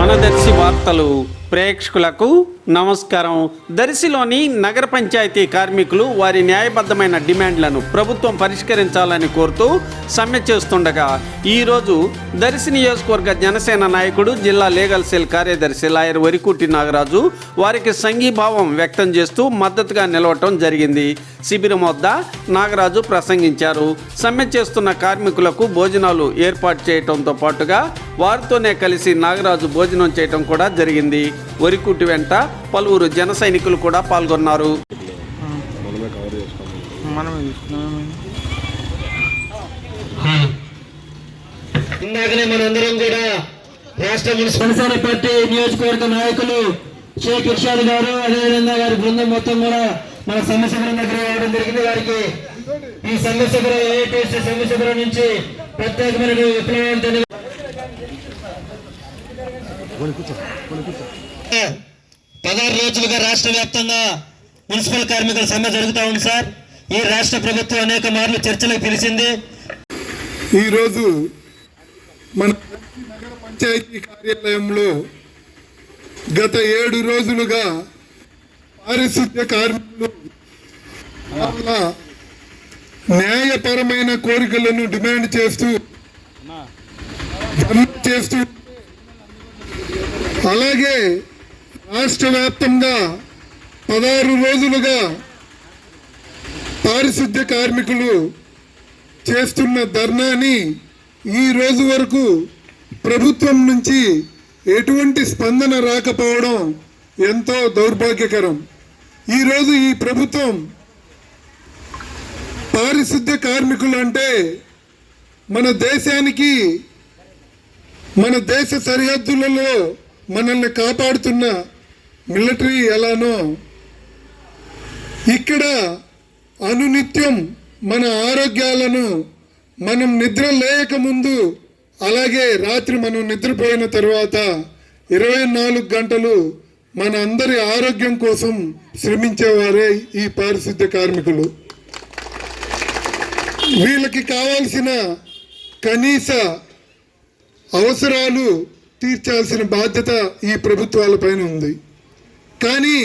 మన దర్శి వార్తలు ప్రేక్షకులకు నమస్కారం. దర్శిలోని నగర పంచాయతీ కార్మికులు వారి న్యాయబద్ధమైన డిమాండ్లను ప్రభుత్వం పరిష్కరించాలని కోరుతూ సమ్మె చేస్తుండగా ఈరోజు దర్శి నియోజకవర్గ జనసేన నాయకుడు, జిల్లా లీగల్ సెల్ కార్యదర్శి లాయర్ వరికుటి నాగరాజు వారికి సంఘీభావం వ్యక్తం చేస్తూ మద్దతుగా నిలవటం జరిగింది. శిబిరం వద్ద నాగరాజు ప్రసంగించారు. సమ్మె చేస్తున్న కార్మికులకు భోజనాలు ఏర్పాటు చేయడంతో పాటుగా వారితోనే కలిసి నాగరాజు భోజనం చేయడం కూడా జరిగింది. వరికుటి వెంట పలువురు జన సైనికులు కూడా పాల్గొన్నారు. ఇందాకనే మనందరం కూడా రాష్ట్ర జనసేన పార్టీ నియోజకవర్గ నాయకులు షేక్ ఇర్షాద్ గారు, అదేవిధంగా వారి బృందం మొత్తం కూడా మన సమ్మె శిబిరం దగ్గర రావడం జరిగింది. వారికి ఈ సమ్మె శిబిరం ఏటీఎస్ సమ్మె శిబిరం నుంచి ప్రత్యేకమైన విప్లవం 16 రోజులుగా రాష్ట్ర వ్యాప్తంగా మున్సిపల్ కార్మికుల సమ్మె జరుగుతూ ఉంది సార్. ఈ రాష్ట్ర ప్రభుత్వం అనేక మార్లు చర్చలకు పిలిచింది. ఈరోజు మన నగర పంచాయతీ కార్యాలయంలో గత 7 రోజులుగా పారిశుద్ధ్య కార్మికులు వాళ్ళ న్యాయపరమైన కోరికలను డిమాండ్ చేస్తూ అలాగే రాష్ట్ర వ్యాప్తంగా 16 రోజులుగా పారిశుద్ధ్య కార్మికులు చేస్తున్న ధర్నాని ఈ రోజు వరకు ప్రభుత్వం నుంచి ఎటువంటి స్పందన రాకపోవడం ఎంతో దౌర్భాగ్యకరం. ఈరోజు ఈ ప్రభుత్వం పారిశుద్ధ్య కార్మికులు అంటే మన దేశానికి, మన దేశ సరిహద్దులలో మనల్ని కాపాడుతున్న మిలిటరీ ఎలానో ఇక్కడ అనునిత్యం మన ఆరోగ్యాలను మనం నిద్ర లేకముందు, అలాగే రాత్రి మనం నిద్రపోయిన తర్వాత 24 గంటలు మన అందరి ఆరోగ్యం కోసం శ్రమించేవారే ఈ పారిశుద్ధ్య కార్మికులు. వీళ్ళకి కావాల్సిన కనీస అవసరాలు తీర్చాల్సిన బాధ్యత ఈ ప్రభుత్వాలపైన ఉంది. కానీ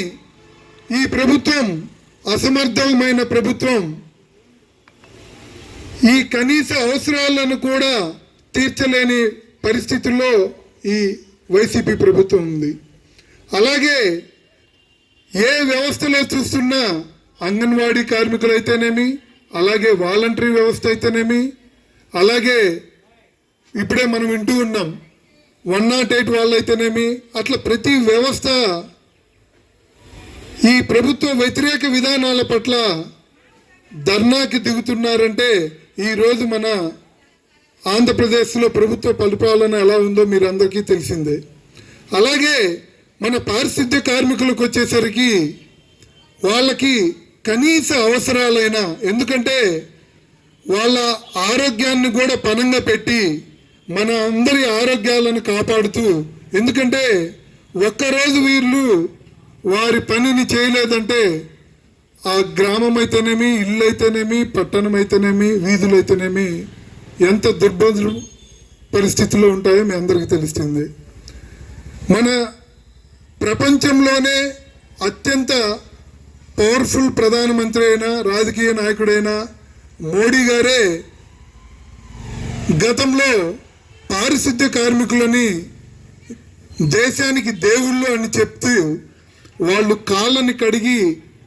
ఈ ప్రభుత్వం అసమర్థమైన ప్రభుత్వం. ఈ కనీస అవసరాలను కూడా తీర్చలేని పరిస్థితుల్లో ఈ వైసీపీ ప్రభుత్వం ఉంది. అలాగే ఏ వ్యవస్థలో చూస్తున్నా అంగన్వాడీ కార్మికులు అయితేనేమి, అలాగే వాలంటరీ వ్యవస్థ అయితేనేమి, అలాగే ఇప్పుడే మనం వింటూ ఉన్నాం 108 వాళ్ళు అయితేనేమి, అట్లా ప్రతి వ్యవస్థ ఈ ప్రభుత్వ వ్యతిరేక విధానాల పట్ల ధర్నాకి దిగుతున్నారంటే ఈరోజు మన ఆంధ్రప్రదేశ్లో ప్రభుత్వ పరిపాలన ఎలా ఉందో మీరు అందరికీ తెలిసిందే. అలాగే మన పారిశుద్ధ్య కార్మికులకు వచ్చేసరికి వాళ్ళకి కనీస అవసరాలైన, ఎందుకంటే వాళ్ళ ఆరోగ్యాన్ని కూడా పణంగా పెట్టి మన అందరి ఆరోగ్యాలను కాపాడుతూ, ఎందుకంటే ఒక్కరోజు వీళ్ళు వారి పనిని చేయలేదంటే ఆ గ్రామం అయితేనేమి, ఇల్లు అయితేనేమి, పట్టణం అయితేనేమి, వీధులు అయితేనేమి ఎంత దుర్బోధ పరిస్థితుల్లో ఉంటాయో మీ అందరికీ తెలుస్తుంది. మన ప్రపంచంలోనే అత్యంత పవర్ఫుల్ ప్రధానమంత్రి అయిన, రాజకీయ నాయకుడైన మోడీ గారే గతంలో పారిశుద్ధ్య కార్మికులని దేశానికి దేవుళ్ళు అని చెప్తూ వాళ్ళు కాళ్ళని కడిగి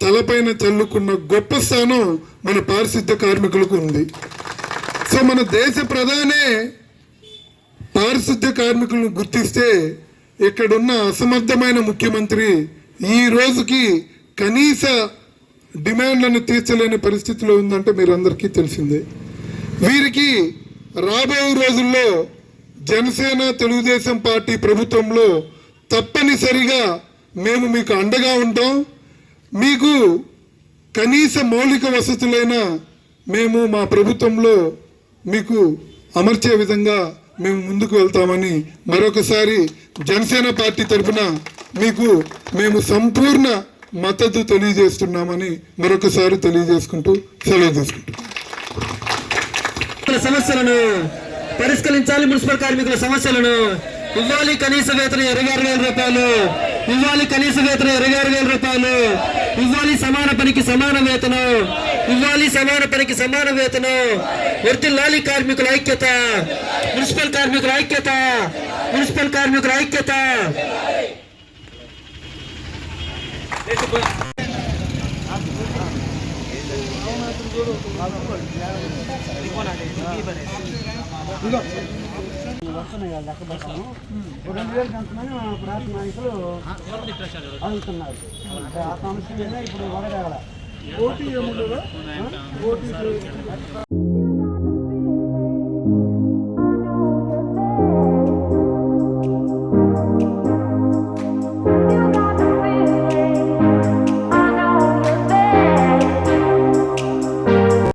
తలపైన చల్లుకున్న గొప్ప స్థానం మన పారిశుద్ధ్య కార్మికులకు ఉంది. సో మన దేశ ప్రధానే పారిశుద్ధ్య కార్మికులను గుర్తిస్తే ఇక్కడున్న అసమర్థమైన ముఖ్యమంత్రి ఈ రోజుకి కనీస డిమాండ్లను తీర్చలేని పరిస్థితిలో ఉందంటే మీరందరికీ తెలిసిందే. వీరికి రాబో రోజుల్లో జనసేన తెలుగుదేశం పార్టీ ప్రభుత్వంలో తప్పనిసరిగా మేము మీకు అండగా ఉంటాం. మీకు కనీస మౌలిక వసతులైన మేము మా ప్రభుత్వంలో మీకు అమర్చే విధంగా మేము ముందుకు వెళ్తామని మరొకసారి జనసేన పార్టీ తరఫున మీకు మేము సంపూర్ణ మద్దతు తెలియజేస్తున్నామని మరొకసారి తెలియజేసుకుంటూ సెలవు తీసుకుంటాం. సమస్యలను పరిష్కరించాలి, మున్సిపల్ కార్మికుల సమస్యలను ఇవ్వాలి కనీస వేతనం 26,000 రూపాయలు. ఇవ్వాలి కనీస వేతనం 26,000 రూపాయలు. ఇవ్వాలి సమాన పనికి సమాన వేతనం. ఇవ్వాలి సమాన పనికి సమాన వేతనం. వర్ధిల్లాలి కార్మికుల ఐక్యత. మున్సిపల్ కార్మికుల ఐక్యత. మున్సిపల్ కార్మికుల ఐక్యత. వస్తున్నాయి కదా లెక్క ప్రకారం 2,000 కంతమని ప్రాంత నాయకులు అడుగుతున్నారు. ఆ సమస్య మీద ఇప్పుడు వడగల ఓటీ